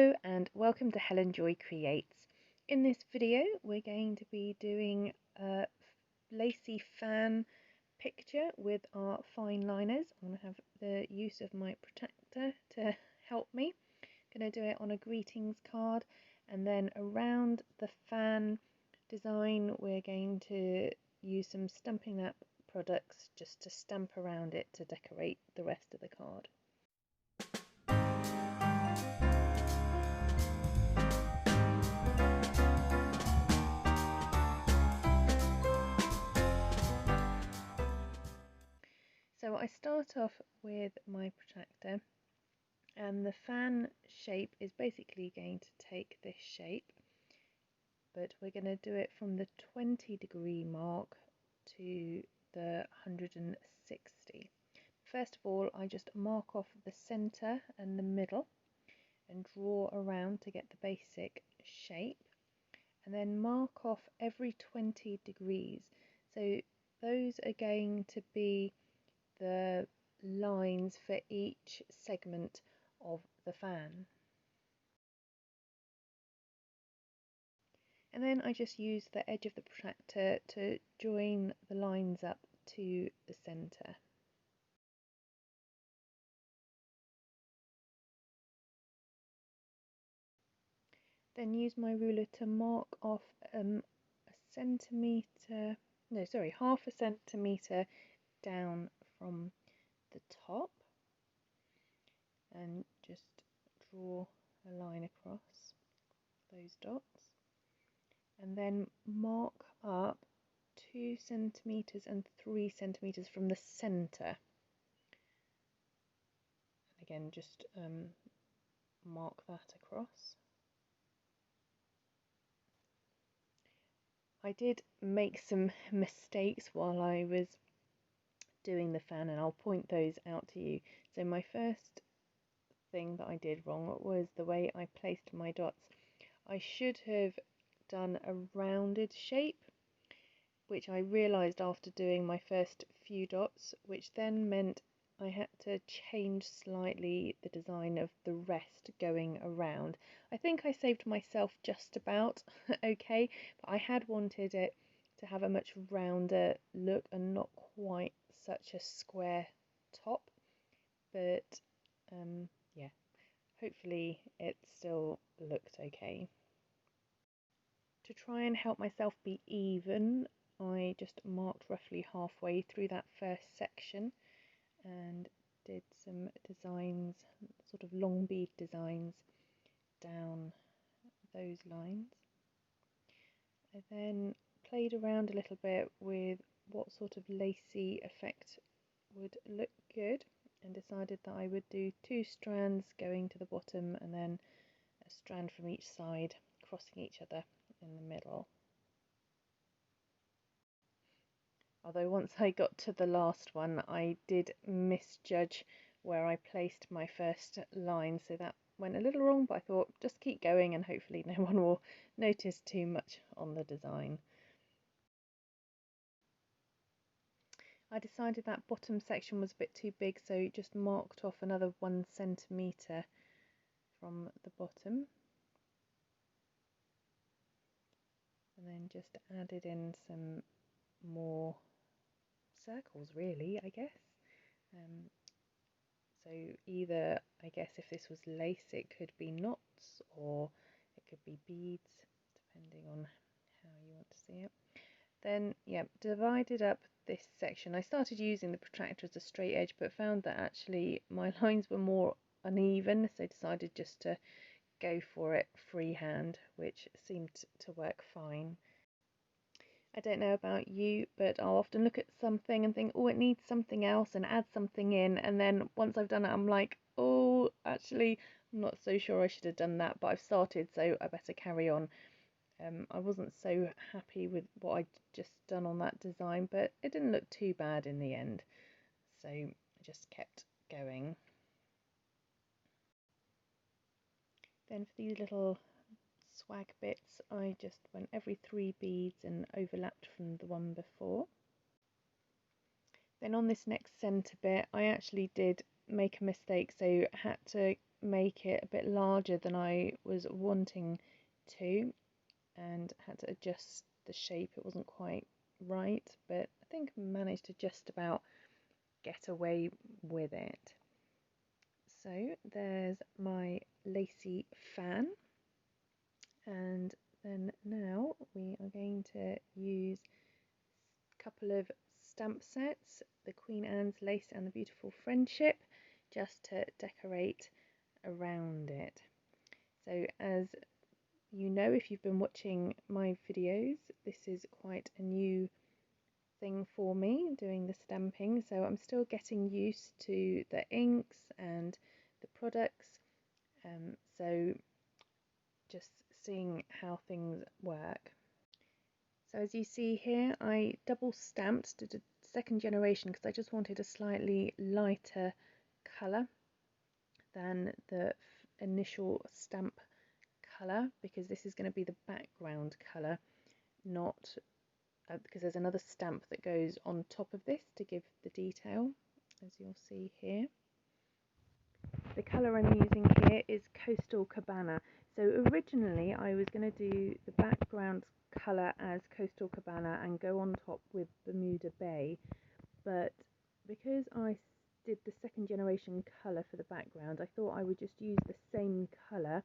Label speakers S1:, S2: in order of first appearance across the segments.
S1: Hello and welcome to Helen Joy Creates. In this video we're going to be doing a lacy fan picture with our fine liners. I'm going to have the use of my protector to help me. I'm going to do it on a greetings card, and then around the fan design we're going to use some Stampin' Up products just to stamp around it to decorate the rest of the card. So I start off with my protractor, and the fan shape is basically going to take this shape, but we're going to do it from the 20-degree mark to the 160. First of all, I just mark off the center and the middle and draw around to get the basic shape, and then mark off every 20 degrees. So those are going to be the lines for each segment of the fan. And then I just use the edge of the protractor to join the lines up to the centre. Then use my ruler to mark off half a centimetre down from the top, and just draw a line across those dots, and then mark up 2 centimetres and 3 centimetres from the centre. Again, just mark that across. I did make some mistakes while I was doing the fan, and I'll point those out to you. So my first thing that I did wrong was the way I placed my dots. I should have done a rounded shape, which I realised after doing my first few dots, which then meant I had to change slightly the design of the rest going around. I think I saved myself just about okay, but I had wanted it to have a much rounder look and not quite such a square top, but yeah, hopefully it still looked okay. To try and help myself be even, I just marked roughly halfway through that first section and did some designs, sort of long bead designs down those lines. I then played around a little bit with what sort of lacy effect would look good, and decided that I would do 2 strands going to the bottom and then a strand from each side crossing each other in the middle. Although once I got to the last one, I did misjudge where I placed my first line, so that went a little wrong, but I thought just keep going and hopefully no one will notice too much on the design. I decided that bottom section was a bit too big, so just marked off another 1 centimetre from the bottom, and then just added in some more circles, really, I guess. So either, I guess if this was lace, it could be knots or it could be beads, depending on how you want to see it. Then, yeah, divided up this section. I started using the protractor as a straight edge, but found that actually my lines were more uneven, so decided just to go for it freehand, which seemed to work fine. I don't know about you, but I'll often look at something and think, oh, it needs something else, and add something in, and then once I've done it, I'm like, oh, actually, I'm not so sure I should have done that, but I've started, so I better carry on. I wasn't so happy with what I'd just done on that design, but it didn't look too bad in the end, so I just kept going. Then for these little swag bits, I just went every 3 beads and overlapped from the one before. Then on this next centre bit, I actually did make a mistake, so had to make it a bit larger than I was wanting to, and had to adjust the shape. It wasn't quite right, but I think I managed to just about get away with it. So there's my lacy fan, and then now we are going to use a couple of stamp sets, the Queen Anne's Lace and the Beautiful Friendship, just to decorate around it. So as you know, if you've been watching my videos, this is quite a new thing for me, doing the stamping, so I'm still getting used to the inks and the products, so just seeing how things work. So as you see here, I double stamped, did a second generation because I just wanted a slightly lighter colour than the initial stamp colour, because this is going to be the background colour, not because there's another stamp that goes on top of this to give the detail, as you'll see here. The colour I'm using here is Costal Cabana. So originally I was going to do the background colour as Costal Cabana and go on top with Bermuda Bay, but because I did the second generation colour for the background, I thought I would just use the same colour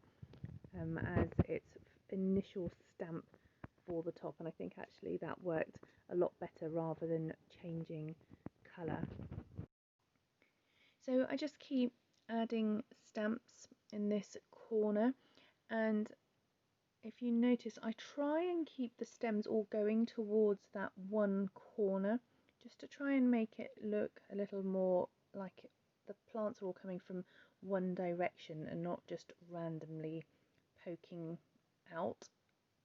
S1: as its initial stamp for the top, and I think actually that worked a lot better rather than changing colour. So I just keep adding stamps in this corner, and if you notice I try and keep the stems all going towards that one corner, just to try and make it look a little more like the plants are all coming from one direction and not just randomly poking out,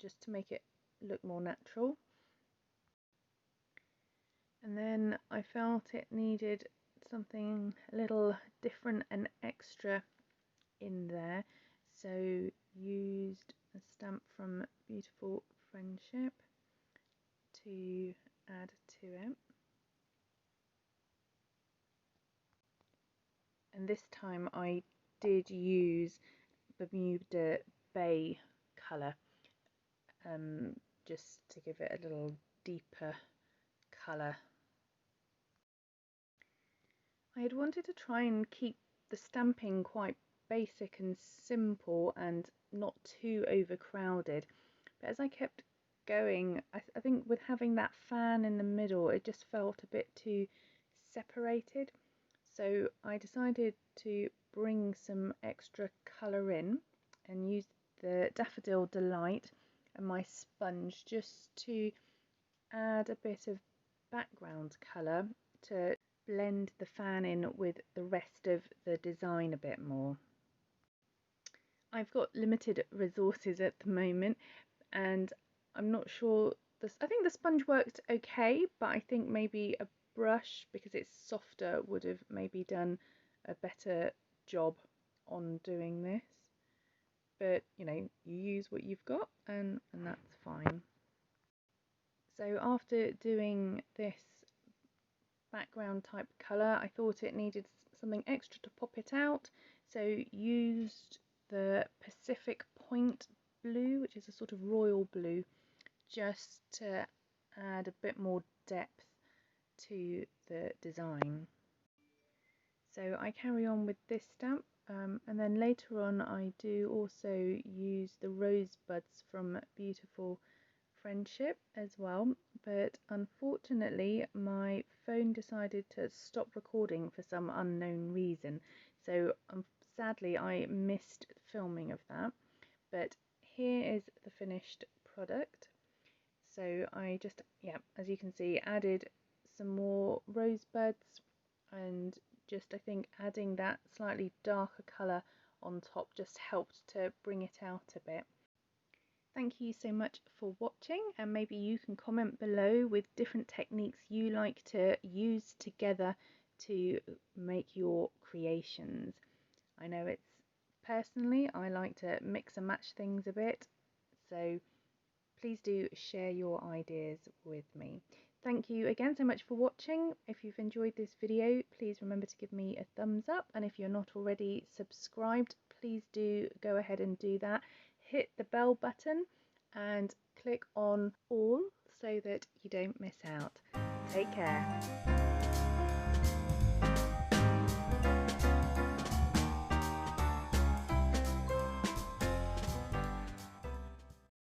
S1: just to make it look more natural. And then I felt it needed something a little different and extra in there, so used a stamp from Beautiful Friendship to add to it. And this time I did use Bermuda Bay colour, just to give it a little deeper colour. I had wanted to try and keep the stamping quite basic and simple and not too overcrowded, but as I kept going, I think with having that fan in the middle, it just felt a bit too separated, so I decided to bring some extra colour in and use the Daffodil Delight and my sponge just to add a bit of background colour to blend the fan in with the rest of the design a bit more. I've got limited resources at the moment, and I'm not sure, I think the sponge worked okay, but I think maybe a brush, because it's softer, would have maybe done a better job on doing this. But you know, you use what you've got, and that's fine. So after doing this background type colour, I thought it needed something extra to pop it out, so used the Pacific Point blue, which is a sort of royal blue, just to add a bit more depth to the design. So I carry on with this stamp, and then later on I do also use the rosebuds from Beautiful Friendship as well, but unfortunately my phone decided to stop recording for some unknown reason, so sadly I missed filming of that. But here is the finished product. So I just, yeah, as you can see, added some more rosebuds, and just I think adding that slightly darker colour on top just helped to bring it out a bit. Thank you so much for watching, and maybe you can comment below with different techniques you like to use together to make your creations. I know it's personally, I like to mix and match things a bit, so please do share your ideas with me. Thank you again so much for watching. If you've enjoyed this video, please remember to give me a thumbs up, and if you're not already subscribed, please do go ahead and do that. Hit the bell button and click on all so that you don't miss out. Take care.